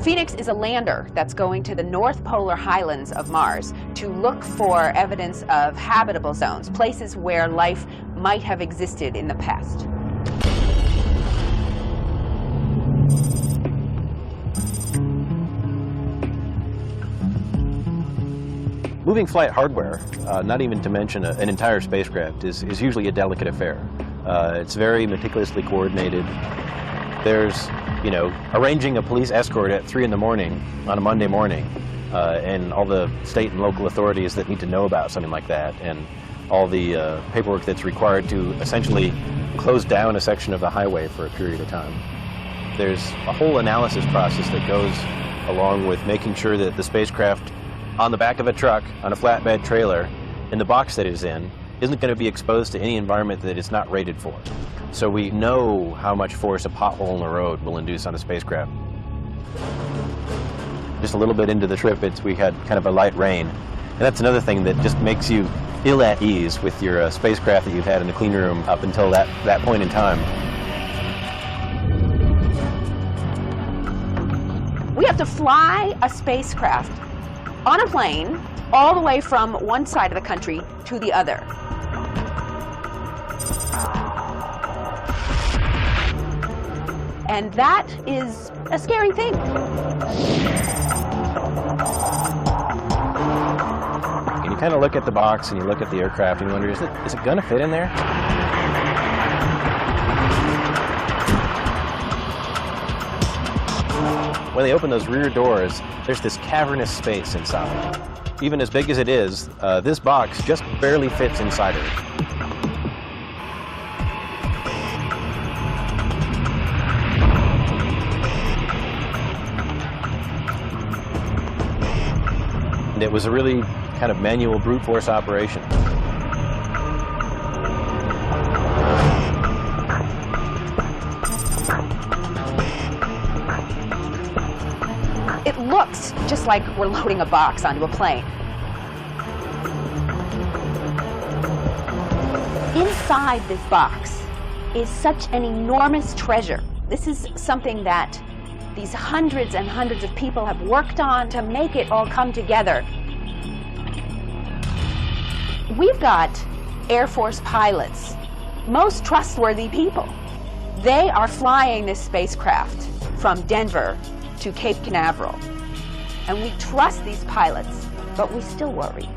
Phoenix is a lander that's going to the North Polar Highlands of Mars to look for evidence of habitable zones, places where life might have existed in the past. Moving flight hardware, not even to mention an entire spacecraft, is usually a delicate affair. It's very meticulously coordinated. There's, arranging a police escort at 3 in the morning on a Monday morning, and all the state and local authorities that need to know about something like that, and all the paperwork that's required to essentially close down a section of the highway for a period of time. There's a whole analysis process that goes along with making sure that the spacecraft on the back of a truck, on a flatbed trailer, in the box that it's in, isn't going to be exposed to any environment that it's not rated for. So we know how much force a pothole in the road will induce on a spacecraft. Just a little bit into the trip, we had kind of a light rain. And that's another thing that just makes you ill at ease with your spacecraft that you've had in the clean room up until that point in time. We have to fly a spacecraft on a plane all the way from one side of the country to the other. And that is a scary thing. And you kind of look at the box and you look at the aircraft and you wonder, is it going to fit in there? When they open those rear doors, there's this cavernous space inside. Even as big as it is, this box just barely fits inside of it. And it was a really kind of manual brute force operation. It looks just like we're loading a box onto a plane. Inside this box is such an enormous treasure. This is something that these hundreds and hundreds of people have worked on to make it all come together. We've got Air Force pilots, most trustworthy people. They are flying this spacecraft from Denver to Cape Canaveral. And we trust these pilots, but we still worry.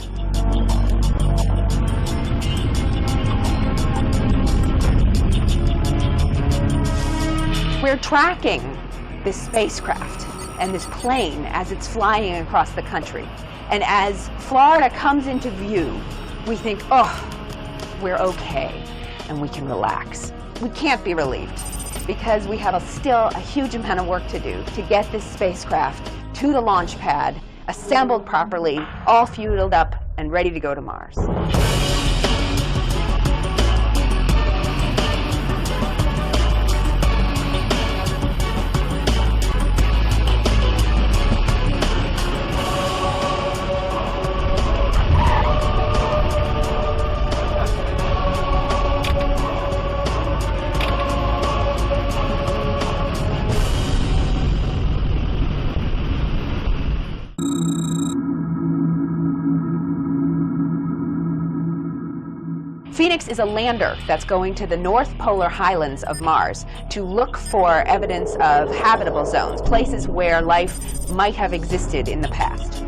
We're tracking this spacecraft and this plane as it's flying across the country. And as Florida comes into view, we think, oh, we're okay, and we can relax. We can't be relieved, because we have still a huge amount of work to do to get this spacecraft to the launch pad, assembled properly, all fueled up, and ready to go to Mars. Phoenix is a lander that's going to the North Polar Highlands of Mars to look for evidence of habitable zones, places where life might have existed in the past.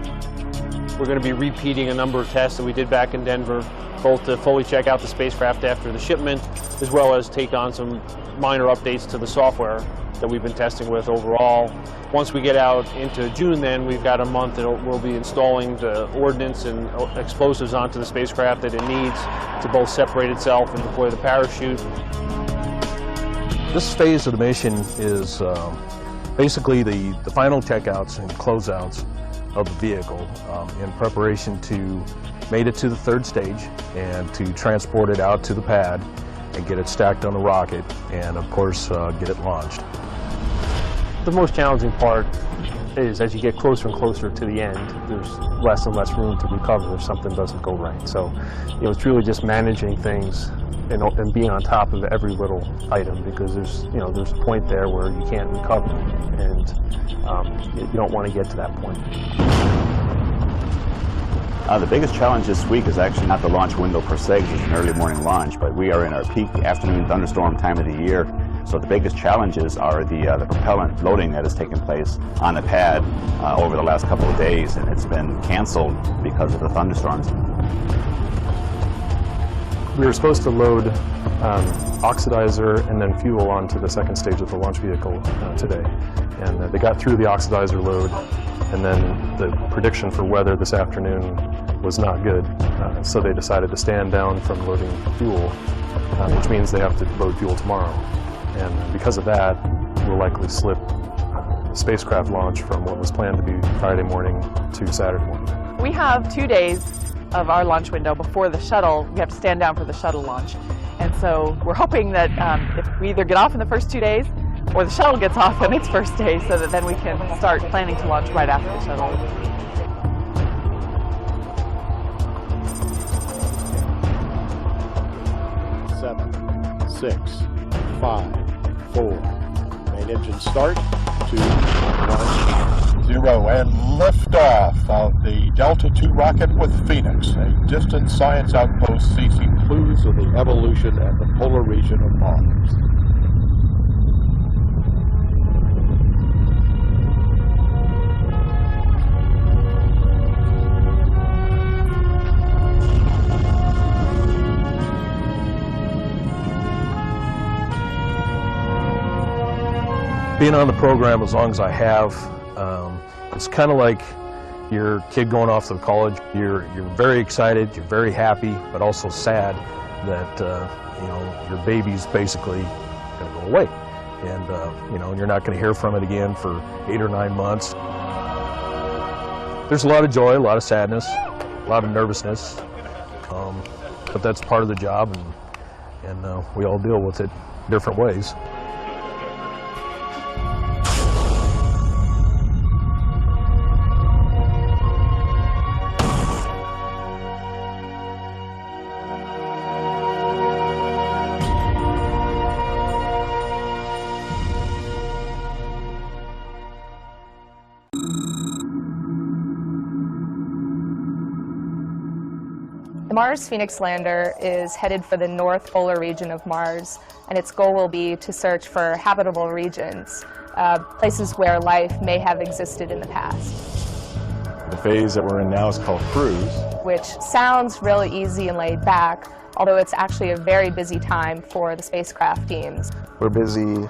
We're going to be repeating a number of tests that we did back in Denver, both to fully check out the spacecraft after the shipment, as well as take on some minor updates to the software that we've been testing with overall. Once we get out into June, then we've got a month that we'll be installing the ordnance and explosives onto the spacecraft that it needs to both separate itself and deploy the parachute. This phase of the mission is basically the final checkouts and closeouts of the vehicle in preparation to make it to the third stage and to transport it out to the pad and get it stacked on the rocket and, of course, get it launched. The most challenging part is as you get closer and closer to the end, there's less and less room to recover if something doesn't go right. So, it's really just managing things and being on top of every little item, because there's a point there where you can't recover, and you don't want to get to that point. The biggest challenge this week is actually not the launch window per se, because it's an early morning launch, but we are in our peak afternoon thunderstorm time of the year. So the biggest challenges are the propellant loading that has taken place on the pad over the last couple of days, and it's been canceled because of the thunderstorms. We were supposed to load oxidizer and then fuel onto the second stage of the launch vehicle today. And they got through the oxidizer load, and then the prediction for weather this afternoon was not good. So they decided to stand down from loading fuel, which means they have to load fuel tomorrow. And because of that, we'll likely slip spacecraft launch from what was planned to be Friday morning to Saturday morning. We have 2 days of our launch window before the shuttle. We have to stand down for the shuttle launch. And so we're hoping that if we either get off in the first 2 days or the shuttle gets off on its first day, so that then we can start planning to launch right after the shuttle. 7, 6, 5, 4. Main engine start. 2, 1, 0, and liftoff of the Delta II rocket with Phoenix, a distant science outpost seeking clues of the evolution at the polar region of Mars. Being on the program as long as I have, it's kind of like your kid going off to college. You're very excited, you're very happy, but also sad that your baby's basically going to go away, and you're not going to hear from it again for 8 or 9 months. There's a lot of joy, a lot of sadness, a lot of nervousness, but that's part of the job, and we all deal with it different ways. The Mars Phoenix lander is headed for the north polar region of Mars, and its goal will be to search for habitable regions, places where life may have existed in the past. The phase that we're in now is called cruise, which sounds really easy and laid back, although it's actually a very busy time for the spacecraft teams. We're busy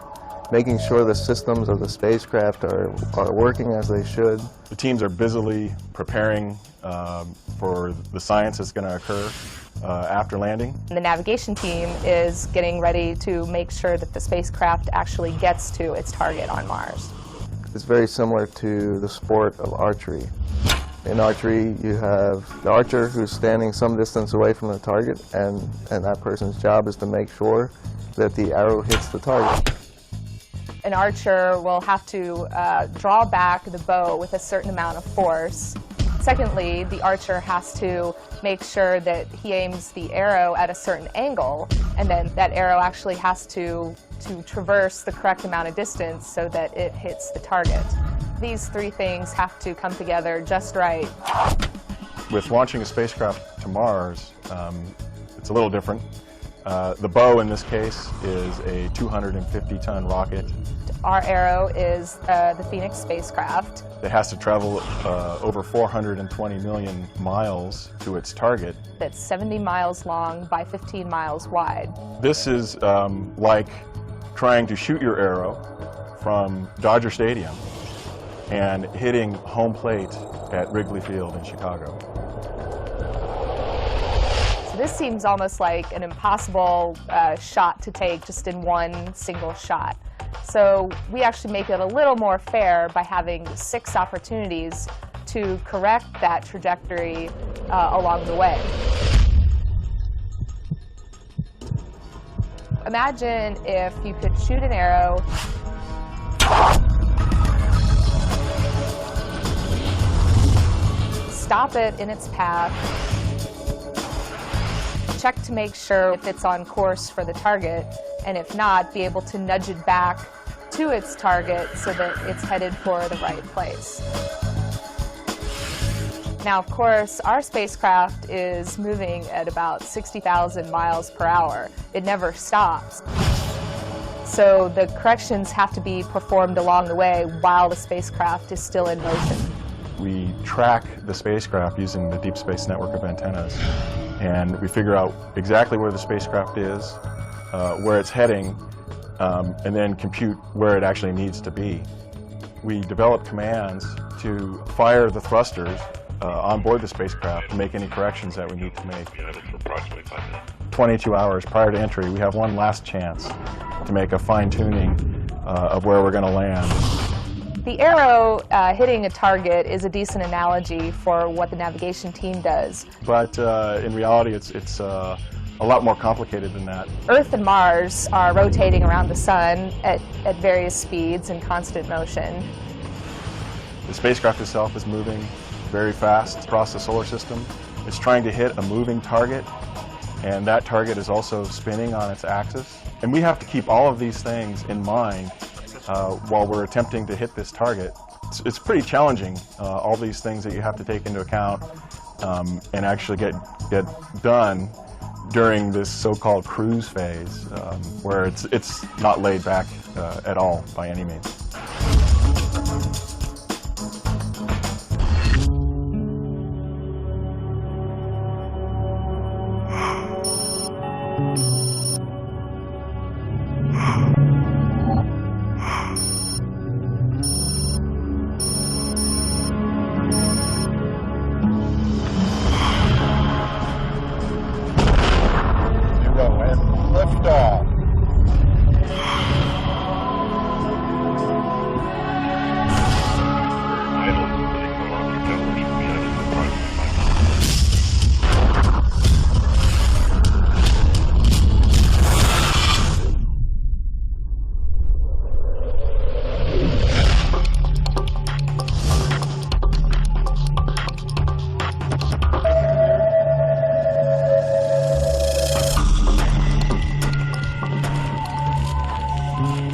making sure the systems of the spacecraft are working as they should. The teams are busily preparing for the science that's going to occur after landing. The navigation team is getting ready to make sure that the spacecraft actually gets to its target on Mars. It's very similar to the sport of archery. In archery, you have the archer who's standing some distance away from the target, and that person's job is to make sure that the arrow hits the target. An archer will have to draw back the bow with a certain amount of force. Secondly, the archer has to make sure that he aims the arrow at a certain angle, and then that arrow actually has to traverse the correct amount of distance so that it hits the target. These 3 things have to come together just right. With launching a spacecraft to Mars, it's a little different. The bow in this case is a 250-ton rocket. Our arrow is the Phoenix spacecraft. It has to travel over 420 million miles to its target. That's 70 miles long by 15 miles wide. This is like trying to shoot your arrow from Dodger Stadium and hitting home plate at Wrigley Field in Chicago. So this seems almost like an impossible shot to take just in one single shot. So we actually make it a little more fair by having 6 opportunities to correct that trajectory along the way. Imagine if you could shoot an arrow stop it in its path, check to make sure if it's on course for the target, and if not, be able to nudge it back to its target so that it's headed for the right place. Now, of course, our spacecraft is moving at about 60,000 miles per hour. It never stops. So the corrections have to be performed along the way while the spacecraft is still in motion. We track the spacecraft using the Deep Space Network of antennas, and we figure out exactly where the spacecraft is, where it's heading, and then compute where it actually needs to be. We develop commands to fire the thrusters on board the spacecraft to make any corrections that we need to make. 22 hours prior to entry, we have one last chance to make a fine-tuning of where we're going to land. The arrow hitting a target is a decent analogy for what the navigation team does. But in reality, it's a lot more complicated than that. Earth and Mars are rotating around the sun at various speeds in constant motion. The spacecraft itself is moving very fast across the solar system. It's trying to hit a moving target, and that target is also spinning on its axis. And we have to keep all of these things in mind while we're attempting to hit this target. It's pretty challenging, all these things that you have to take into account and actually get done during this so-called cruise phase, where it's not laid back at all by any means.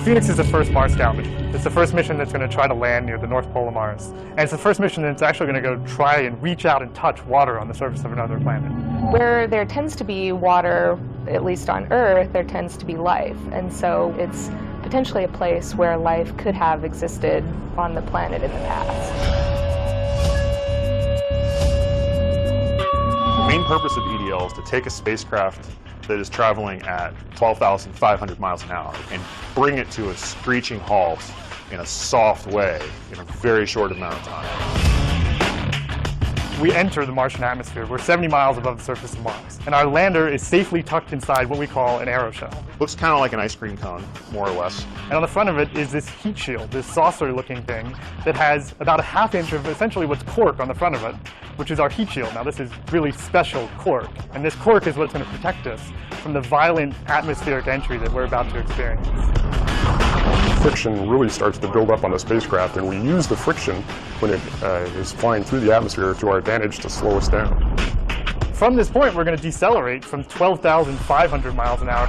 Phoenix is the first Mars scout mission. It's the first mission that's going to try to land near the North Pole of Mars. And it's the first mission that's actually going to go try and reach out and touch water on the surface of another planet. Where there tends to be water, at least on Earth, there tends to be life. And so it's potentially a place where life could have existed on the planet in the past. The main purpose of EDL is to take a spacecraft that is traveling at 12,500 miles an hour and bring it to a screeching halt in a soft way in a very short amount of time. We enter the Martian atmosphere. We're 70 miles above the surface of Mars, and our lander is safely tucked inside what we call an aeroshell. Looks kind of like an ice cream cone, more or less. And on the front of it is this heat shield, this saucer-looking thing that has about a ½ inch of essentially what's cork on the front of it, which is our heat shield. Now, this is really special cork, and this cork is what's going to protect us from the violent atmospheric entry that we're about to experience. Friction really starts to build up on the spacecraft, and we use the friction when it is flying through the atmosphere to our advantage to slow us down. From this point, we're going to decelerate from 12,500 miles an hour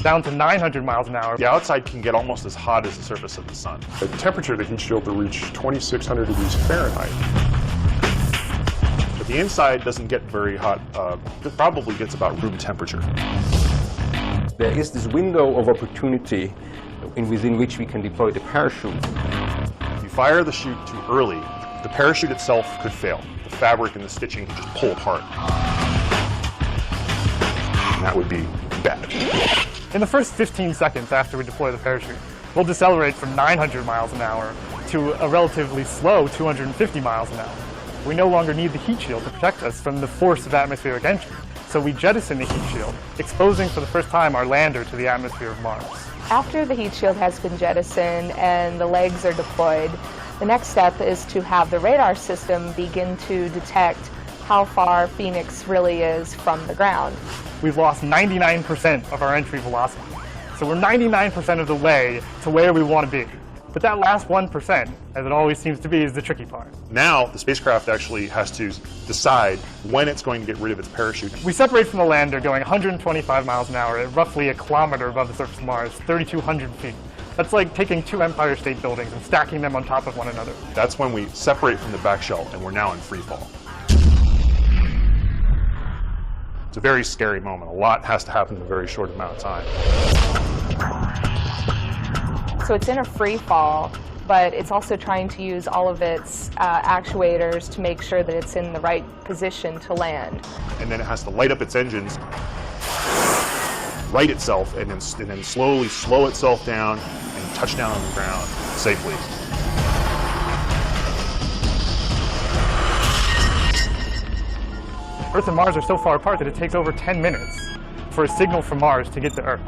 down to 900 miles an hour. The outside can get almost as hot as the surface of the sun. The temperature of the heat shield will reach 2,600 degrees Fahrenheit. But the inside doesn't get very hot. It probably gets about room temperature. There is this window of opportunity within which we can deploy the parachute. If you fire the chute too early, the parachute itself could fail. The fabric and the stitching could just pull apart. And that would be bad. In the first 15 seconds after we deploy the parachute, we'll decelerate from 900 miles an hour to a relatively slow 250 miles an hour. We no longer need the heat shield to protect us from the force of atmospheric entry. So we jettison the heat shield, exposing for the first time our lander to the atmosphere of Mars. After the heat shield has been jettisoned and the legs are deployed, the next step is to have the radar system begin to detect how far Phoenix really is from the ground. We've lost 99% of our entry velocity. So we're 99% of the way to where we want to be. But that last 1%, as it always seems to be, is the tricky part. Now, the spacecraft actually has to decide when it's going to get rid of its parachute. We separate from the lander going 125 miles an hour at roughly a kilometer above the surface of Mars, 3,200 feet. That's like taking 2 Empire State Buildings and stacking them on top of one another. That's when we separate from the back shell, and we're now in free fall. It's a very scary moment. A lot has to happen in a very short amount of time. So it's in a free fall, but it's also trying to use all of its actuators to make sure that it's in the right position to land. And then it has to light up its engines, right itself, and then slowly slow itself down and touch down on the ground safely. Earth and Mars are so far apart that it takes over 10 minutes for a signal from Mars to get to Earth.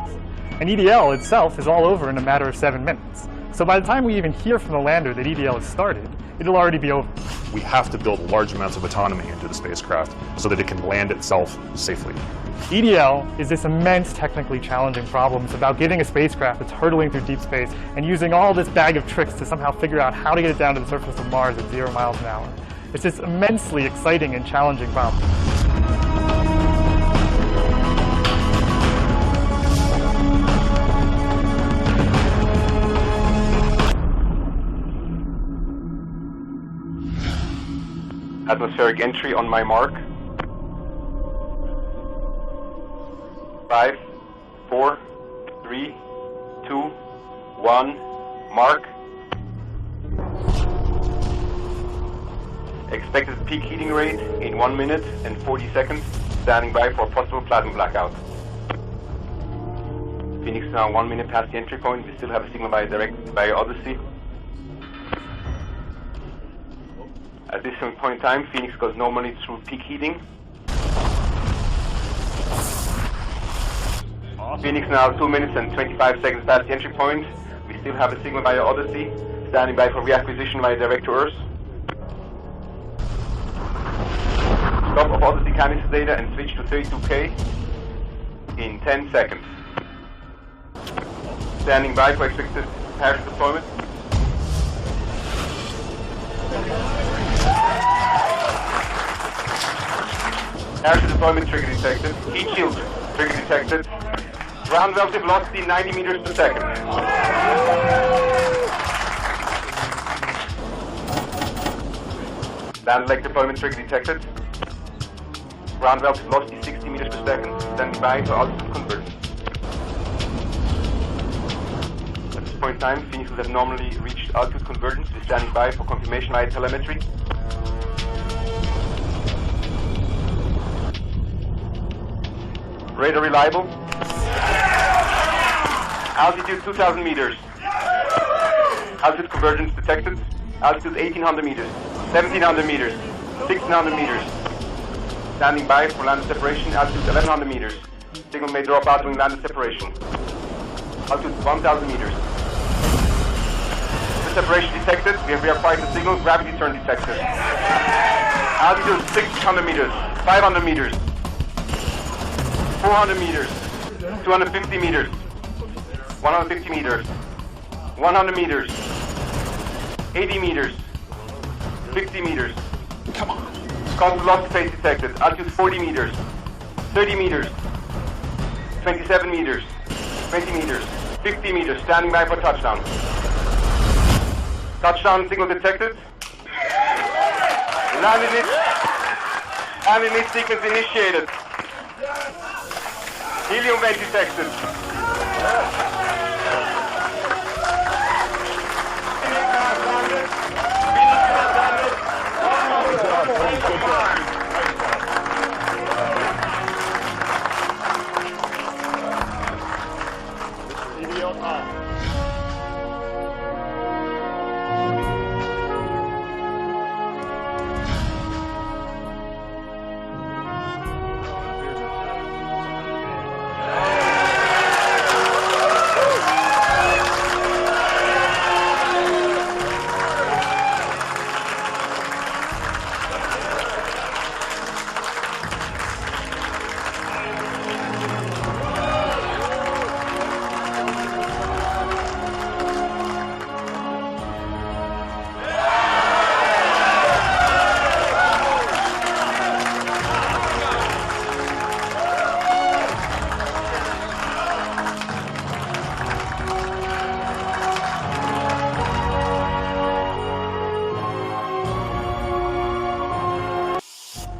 And EDL itself is all over in a matter of 7 minutes. So by the time we even hear from the lander that EDL has started, it'll already be over. We have to build large amounts of autonomy into the spacecraft so that it can land itself safely. EDL is this immense technically challenging problem. It's about getting a spacecraft that's hurtling through deep space and using all this bag of tricks to somehow figure out how to get it down to the surface of Mars at 0 miles an hour. It's this immensely exciting and challenging problem. Atmospheric entry on my mark. 5, 4, 3, 2, 1, mark. Expected peak heating rate in 1 minute and 40 seconds. Standing by for possible platinum blackout. Phoenix now 1 minute past the entry point. We still have a signal via Odyssey. At this point in time, Phoenix goes normally through peak heating. Phoenix now 2 minutes and 25 seconds past the entry point. We still have a signal via Odyssey. Standing by for reacquisition via direct to Earth. Stop of Odyssey canister data and switch to 32K in 10 seconds. Standing by for expected parachute deployment. Parachute deployment trigger detected. Heat shield trigger detected. Ground relative velocity 90 meters per second. Land leg deployment trigger detected. Ground relative velocity 60 meters per second. Standing by for altitude conversion. At this point in time, Phoenix will have normally reached altitude convergence. We're standing by for confirmation via telemetry. Radar reliable. Altitude 2,000 meters. Altitude convergence detected. Altitude 1,800 meters. 1,700 meters. 1,600 meters. Standing by for landing separation. Altitude 1,100 meters. Signal may drop out during landing separation. Altitude 1,000 meters. The separation detected. We have reacquired the signal. Gravity turn detected. Altitude 600 meters. 500 meters. 400 meters, 250 meters, 150 meters, 100 meters, 80 meters, 50 meters. Come on. Constant velocity phase detected. Altitude 40 meters, 30 meters, 27 meters, 20 meters, 50 meters. Standing by for touchdown. Touchdown signal detected. Landing lead sequence initiated. Helium vent detected.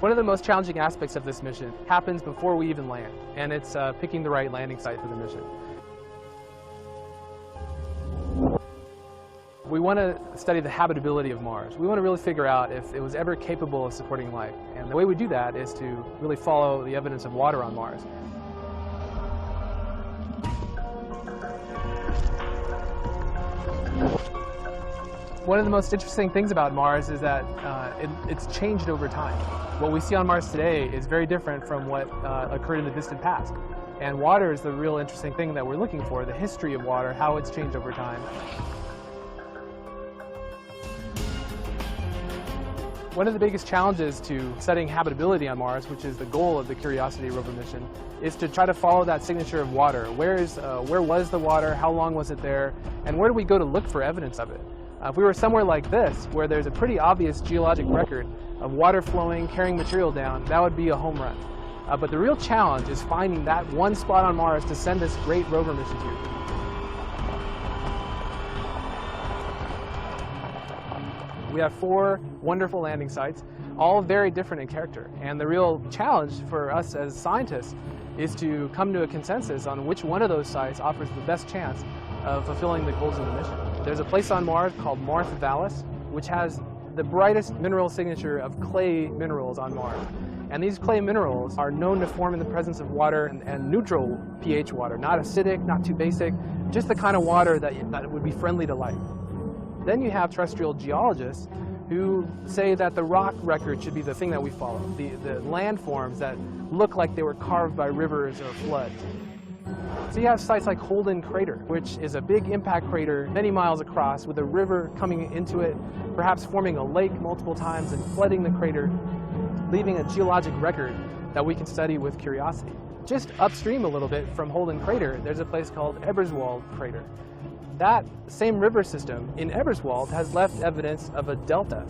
One of the most challenging aspects of this mission happens before we even land, and it's picking the right landing site for the mission. We want to study the habitability of Mars. We want to really figure out if it was ever capable of supporting life. And the way we do that is to really follow the evidence of water on Mars. One of the most interesting things about Mars is that it's changed over time. What we see on Mars today is very different from what occurred in the distant past. And water is the real interesting thing that we're looking for, the history of water, how it's changed over time. One of the biggest challenges to studying habitability on Mars, which is the goal of the Curiosity rover mission, is to try to follow that signature of water. Where was the water? How long was it there? And where do we go to look for evidence of it? If we were somewhere like this, where there's a pretty obvious geologic record of water flowing, carrying material down, that would be a home run. But the real challenge is finding that one spot on Mars to send this great rover mission to. We have 4 wonderful landing sites, all very different in character. And the real challenge for us as scientists is to come to a consensus on which one of those sites offers the best chance of fulfilling the goals of the mission. There's a place on Mars called Mars Vallis, which has the brightest mineral signature of clay minerals on Mars. And these clay minerals are known to form in the presence of water and neutral pH water, not acidic, not too basic, just the kind of water that would be friendly to life. Then you have terrestrial geologists who say that the rock record should be the thing that we follow, the landforms that look like they were carved by rivers or floods. So you have sites like Holden Crater, which is a big impact crater many miles across with a river coming into it, perhaps forming a lake multiple times and flooding the crater, leaving a geologic record that we can study with Curiosity. Just upstream a little bit from Holden Crater, there's a place called Eberswald Crater. That same river system in Eberswald has left evidence of a delta.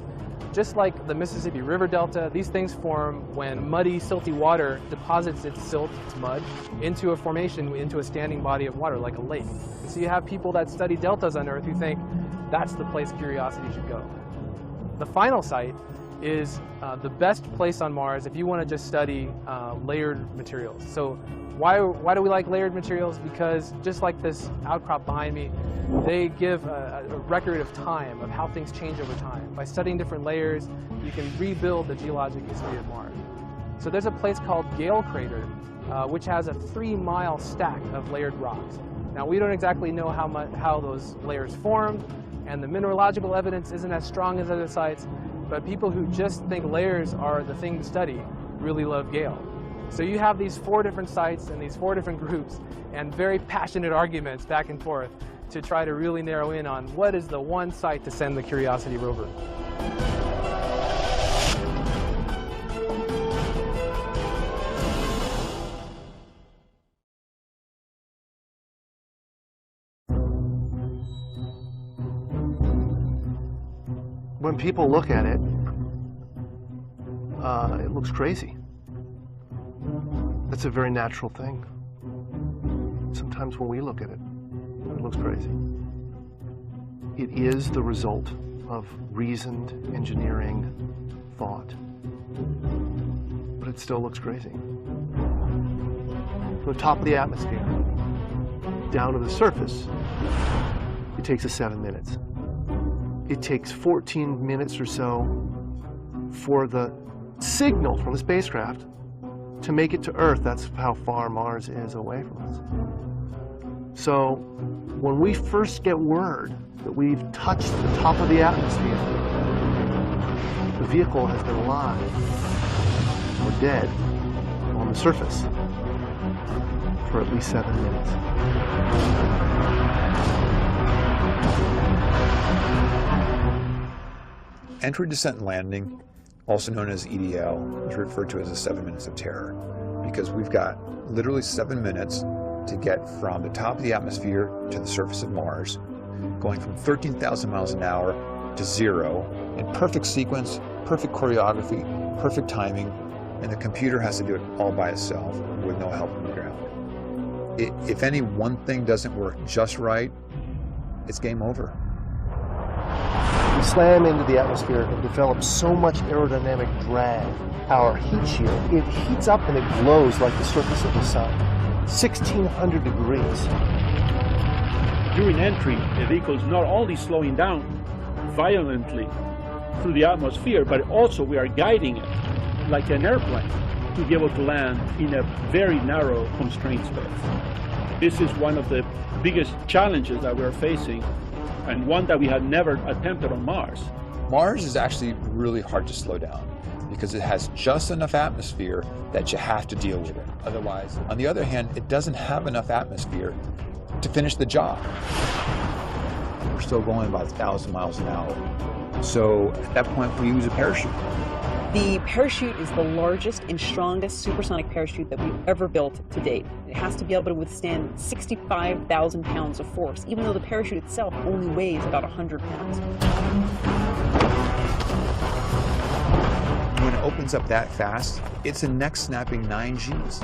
Just like the Mississippi River Delta, these things form when muddy, silty water deposits its silt, its mud, into a formation, into a standing body of water, like a lake. And so you have people that study deltas on Earth who think that's the place Curiosity should go. The final site is the best place on Mars if you want to just study layered materials. So why do we like layered materials? Because just like this outcrop behind me, they give a record of time, of how things change over time. By studying different layers, you can rebuild the geologic history of Mars. So there's a place called Gale Crater, which has a 3-mile stack of layered rocks. Now we don't exactly know how those layers formed, and the mineralogical evidence isn't as strong as other sites, but people who just think layers are the thing to study really love Gale. So you have these 4 different sites and these 4 different groups and very passionate arguments back and forth to try to really narrow in on what is the one site to send the Curiosity rover. When people look at it, it looks crazy. That's a very natural thing. Sometimes when we look at it, it looks crazy. It is the result of reasoned engineering thought, but it still looks crazy. From the top of the atmosphere down to the surface, it takes us 7 minutes. It takes 14 minutes or so for the signal from the spacecraft to make it to Earth. That's how far Mars is away from us. So when we first get word that we've touched the top of the atmosphere, the vehicle has been alive or dead on the surface for at least 7 minutes. Entry, descent, and landing, also known as EDL, is referred to as the 7 minutes of terror, because we've got literally 7 minutes to get from the top of the atmosphere to the surface of Mars, going from 13,000 miles an hour to 0 in perfect sequence, perfect choreography, perfect timing, and the computer has to do it all by itself with no help from the ground. If any one thing doesn't work just right, it's game over. We slam into the atmosphere and develop so much aerodynamic drag. Our heat shield, it heats up and it glows like the surface of the sun. 1,600 degrees. During entry, the vehicle is not only slowing down violently through the atmosphere, but also we are guiding it like an airplane to be able to land in a very narrow, constrained space. This is one of the biggest challenges that we're facing, and one that we had never attempted on Mars. Mars is actually really hard to slow down because it has just enough atmosphere that you have to deal with it. Otherwise, on the other hand, it doesn't have enough atmosphere to finish the job. We're still going about 1,000 miles an hour. So at that point, we use a parachute. The parachute is the largest and strongest supersonic parachute that we've ever built to date. It has to be able to withstand 65,000 pounds of force, even though the parachute itself only weighs about 100 pounds. When it opens up that fast, it's a neck-snapping 9 Gs.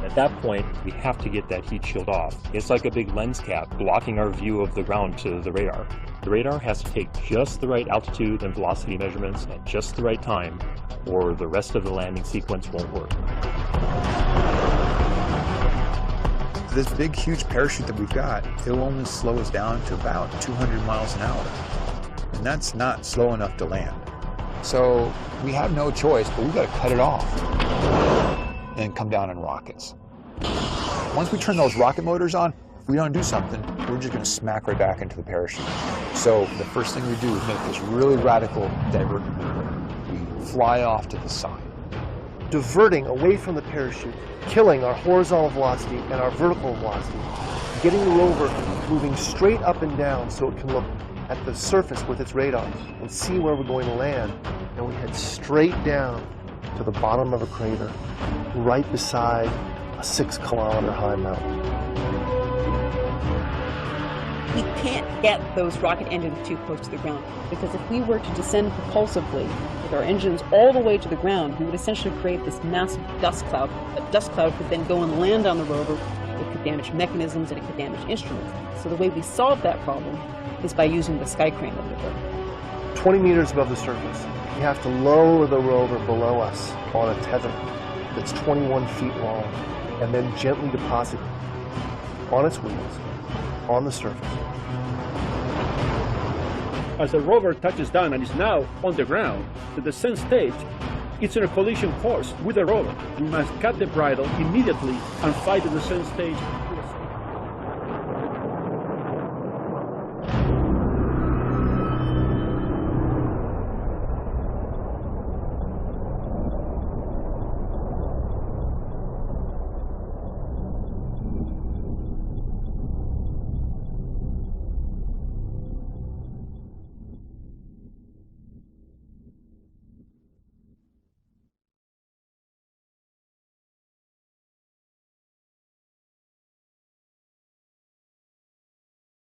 At that point, we have to get that heat shield off. It's like a big lens cap blocking our view of the ground to the radar. The radar has to take just the right altitude and velocity measurements at just the right time, or the rest of the landing sequence won't work. This big, huge parachute that we've got, it will only slow us down to about 200 miles an hour. And that's not slow enough to land. So we have no choice, but we've got to cut it off and come down in rockets. Once we turn those rocket motors on, if we don't do something, we're just going to smack right back into the parachute. So the first thing we do is make this really radical divert maneuver. We fly off to the side. Diverting away from the parachute, killing our horizontal velocity and our vertical velocity, getting the rover moving straight up and down so it can look at the surface with its radar and see where we're going to land. And we head straight down to the bottom of a crater, right beside a 6-kilometer high mountain. We can't get those rocket engines too close to the ground, because if we were to descend propulsively with our engines all the way to the ground, we would essentially create this massive dust cloud. That dust cloud could then go and land on the rover. It could damage mechanisms and it could damage instruments. So the way we solve that problem is by using the sky crane of the rover. 20 meters above the surface, we have to lower the rover below us on a tether that's 21 feet long, and then gently deposit it on its wheels on the surface. As the rover touches down and is now on the ground, the descent stage, it's in a collision course with the rover. We must cut the bridle immediately and fly the descent stage